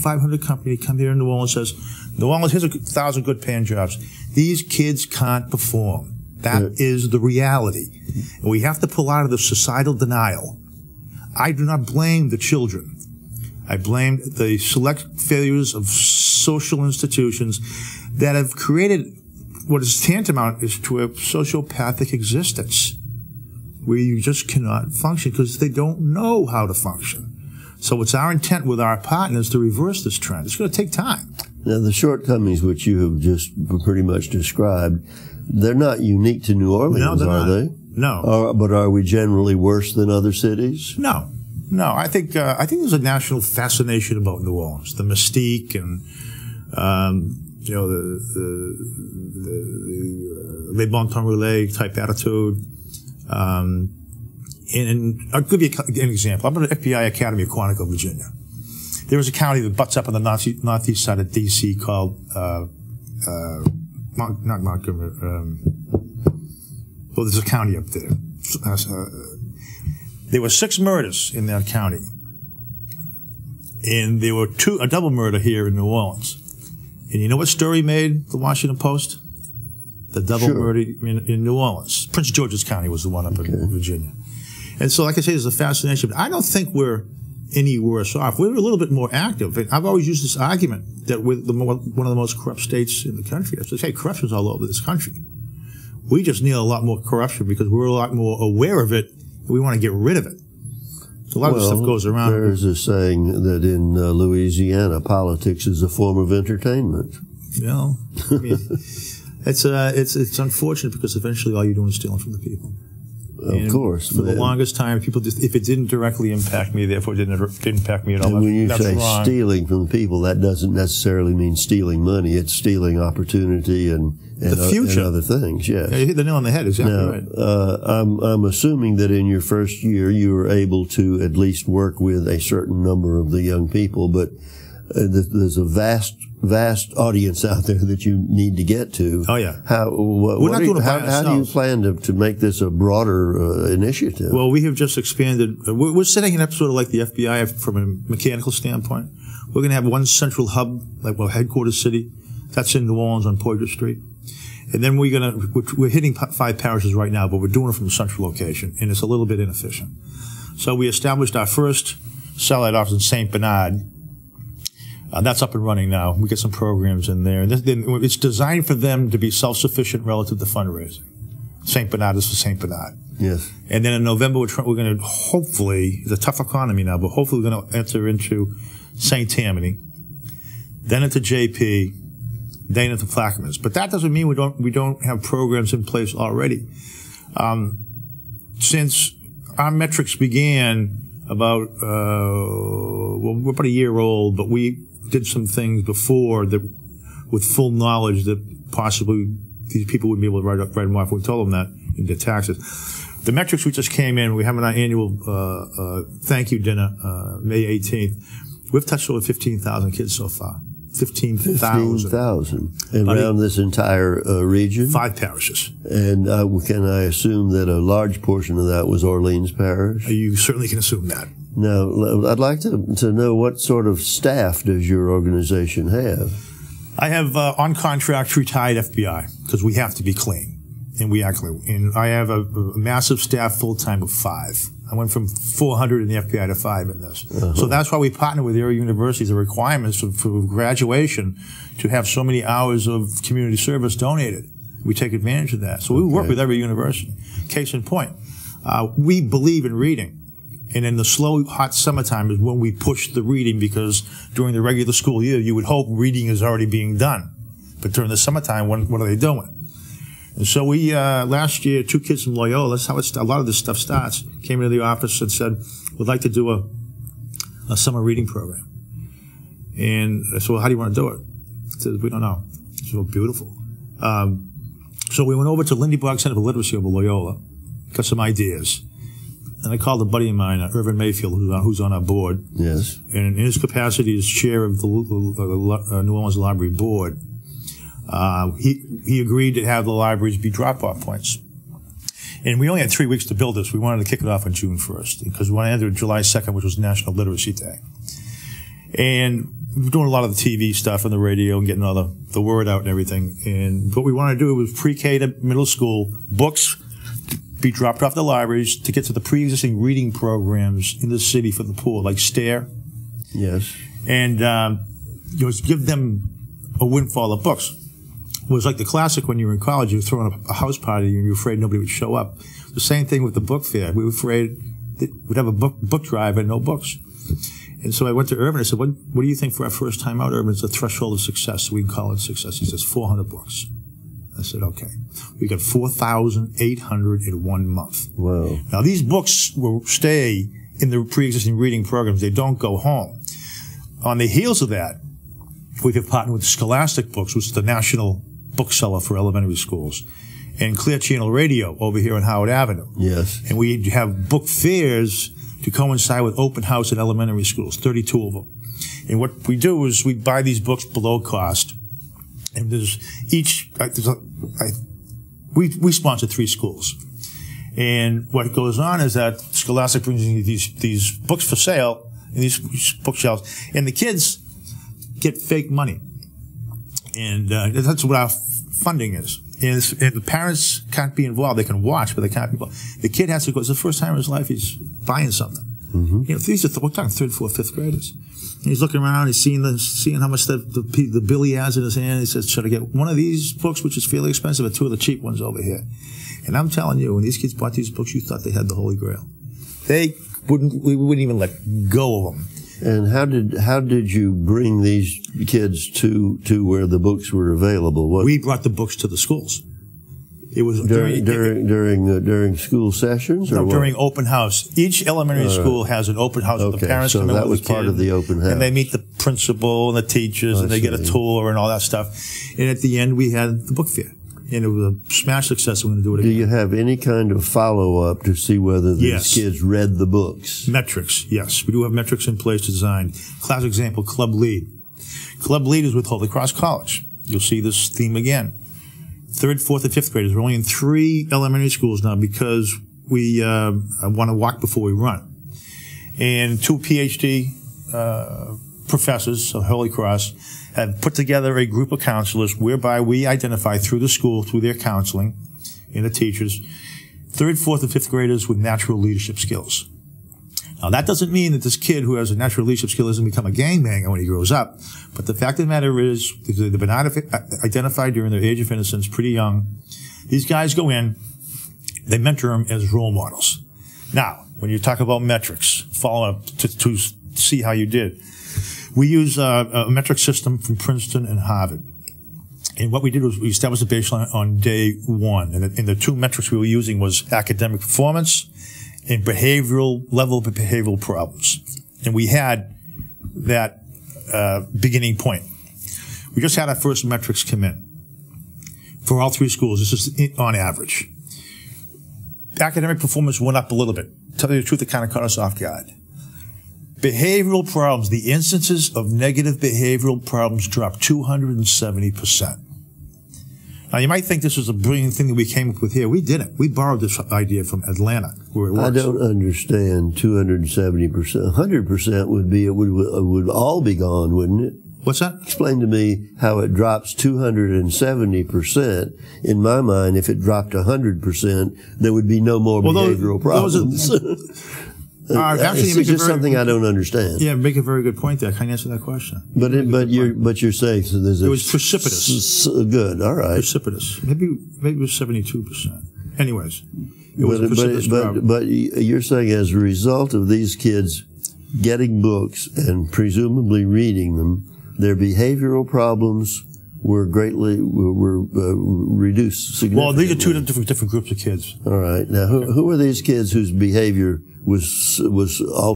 500 company come here in New Orleans and says, New Orleans, here's 1,000 good paying jobs. These kids can't perform. That is the reality. And we have to pull out of the societal denial. I do not blame the children. I blame the select failures of social institutions that have created what is tantamount is to a sociopathic existence where you just cannot function because they don't know how to function. So it's our intent with our partners to reverse this trend. It's going to take time. Now, the shortcomings which you have just pretty much described, they're not unique to New Orleans, are they? No. But are we generally worse than other cities? No. No, I think there's a national fascination about New Orleans, the mystique and, you know, the les bon temps roulés type attitude. And I'll give you an example. I'm at the FBI Academy of Quantico, Virginia. There is a county that butts up on the northeast side of D.C. called, not Montgomery, well, there's a county up there. There were 6 murders in that county. And there were a double murder here in New Orleans. And you know what story made the Washington Post? The double murder in New Orleans. Prince George's County was the one up in Virginia. And so, like I say, there's a fascination. But I don't think we're any worse off. We're a little bit more active. And I've always used this argument that we're one of the most corrupt states in the country. I say, hey, corruption's all over this country. We just need a lot more corruption because we're a lot more aware of it. We want to get rid of it. A lot of stuff goes around. There's a saying that in Louisiana, politics is a form of entertainment. You know, I mean, it's unfortunate because eventually all you're doing is stealing from the people. Of course. For the longest time, people just, if it didn't directly impact me, therefore it didn't impact me at all. And when you say wrong. stealing from the people, that doesn't necessarily mean stealing money. It's stealing opportunity and the future. and other things. Yes. Yeah, you hit the nail on the head. Exactly now, right. I'm assuming that in your first year you were able to at least work with a certain number of the young people, but there's a vast audience out there that you need to get to. Oh yeah. How do you plan to make this a broader initiative? Well, we have just expanded. We're setting it up sort of like the FBI from a mechanical standpoint. We're going to have one central hub, like headquarters city. That's in New Orleans on Poydras Street. And then we're hitting 5 parishes right now, but we're doing it from a central location, and it's a little bit inefficient. So we established our first satellite office in St. Bernard. That's up and running now. We get some programs in there. And it's designed for them to be self-sufficient relative to fundraising. St. Bernard is for St. Bernard. Yes. And then in November, we're going to hopefully, it's a tough economy now, but hopefully we're going to enter into St. Tammany, then into JP, then into Plaquemines. But that doesn't mean we don't have programs in place already. Since our metrics began about, we're about a year old, but we did some things before that with full knowledge that possibly these people wouldn't be able to write them off. We told them that in their taxes. The metrics we just came in, we have our annual thank you dinner, May 18th. We've touched over 15,000 kids so far. 15,000. 15,000. And around this entire region? 5 parishes. And can I assume that a large portion of that was Orleans Parish? You certainly can assume that. Now, I'd like to know what sort of staff does your organization have? I have on contract retired FBI because we have to be clean, and we are clean. And I have a massive staff full-time of 5. I went from 400 in the FBI to 5 in this. So that's why we partner with area universities. The requirements for graduation to have so many hours of community service donated. We take advantage of that. So we work with every university. Case in point, we believe in reading. And in the slow, hot summertime is when we push the reading because during the regular school year, you would hope reading is already being done. But during the summertime, what are they doing? And so we, last year, 2 kids from Loyola, that's how a lot of this stuff starts, came into the office and said, we'd like to do a summer reading program. And I said, well, how do you want to do it? I said, we don't know. It's so beautiful. So we went over to Lindy Boggs Center for Literacy over Loyola, got some ideas. And I called a buddy of mine, Irvin Mayfield, who's on our board. Yes. And in his capacity as chair of the New Orleans Library Board, he agreed to have the libraries be drop-off points. And we only had 3 weeks to build this. We wanted to kick it off on June 1st because we wanted to enter July 2nd, which was National Literacy Day. And we're doing a lot of the TV stuff on the radio and getting all the word out and everything. And what we want to do was pre-K to middle school, books be dropped off the libraries to get to the pre-existing reading programs in the city for the poor, like STARE. Yes. And give them a windfall of books. It was like the classic when you were in college, you were throwing a house party and you were afraid nobody would show up. The same thing with the book fair. We were afraid that we'd have a book drive and no books. And so I went to Urban. I said, what do you think for our first time out, Urban? It's the threshold of success. So we can call it success. He says, 400 books. I said, okay. We got 4,800 in 1 month. Wow. Now, these books will stay in the pre-existing reading programs. They don't go home. On the heels of that, we have partnered with Scholastic Books, which is the national bookseller for elementary schools, and Clear Channel Radio over here on Howard Avenue. Yes. And we have book fairs to coincide with open house in elementary schools, 32 of them. And what we do is we buy these books below cost. And there's we sponsor 3 schools. And what goes on is that Scholastic brings in these books for sale in these bookshelves, and the kids get fake money. And that's what our funding is. And the parents can't be involved. They can watch, but they can't be involved. The kid has to go. It's the first time in his life he's buying something. Mm-hmm. You know, these are we're talking 3rd, 4th, 5th graders. And he's looking around. He's seeing how much the bill he has in his hand. He says, "Should I get one of these books, which is fairly expensive, or 2 of the cheap ones over here?" And I'm telling you, when these kids bought these books, you thought they had the Holy Grail. We wouldn't even let go of them. And how did you bring these kids to where the books were available? We brought the books to the schools. It was during school sessions, or during open house. Each elementary school has an open house. Okay, the parents so come in that was with the part of the open house, and they meet the principal and the teachers, and they get a tour and all that stuff. And at the end, we had the book fair, and it was a smash success. We're going to do it again. Do you have any kind of follow-up to see whether these kids read the books? Metrics, yes. We do have metrics in place designed. Classic example, Club Lead. Club Lead is with Holy Cross College. You'll see this theme again. 3rd, 4th, and 5th graders. We're only in 3 elementary schools now because we want to walk before we run. And 2 PhD professors of Holy Cross have put together a group of counselors whereby we identify through the school, through their counseling and the teachers, 3rd, 4th, and 5th graders with natural leadership skills. Now, that doesn't mean that this kid who has a natural leadership skill doesn't become a gangbanger when he grows up. But the fact of the matter is, they've been identified during their age of innocence, pretty young. These guys go in, they mentor them as role models. Now, when you talk about metrics, follow up to see how you did. We use a metric system from Princeton and Harvard. And what we did was we established a baseline on day 1. And the 2 metrics we were using was academic performance and level of behavioral problems. And we had that beginning point. We just had our first metrics come in for all 3 schools. This is on average. Academic performance went up a little bit. To tell you the truth, it kind of caught us off guard. Behavioral problems, the instances of negative behavioral problems dropped 270%. Now, you might think this was a brilliant thing that we came up with here. We didn't. We borrowed this idea from Atlanta, where it works. I don't understand 270%. 100% would be, it would all be gone, wouldn't it? What's that? Explain to me how it drops 270%. In my mind, if it dropped 100%, there would be no more behavioral problems. It's just something I don't understand. Yeah, make a very good point there. I can't answer that question. But you're saying so there's it was precipitous. Good, all right. Precipitous. Maybe it was 72%. Anyways, it was a precipitous problem. But you're saying as a result of these kids getting books and presumably reading them, their behavioral problems were reduced significantly. Well, these are 2 different groups of kids. All right. Now, who are these kids whose behavior was altered?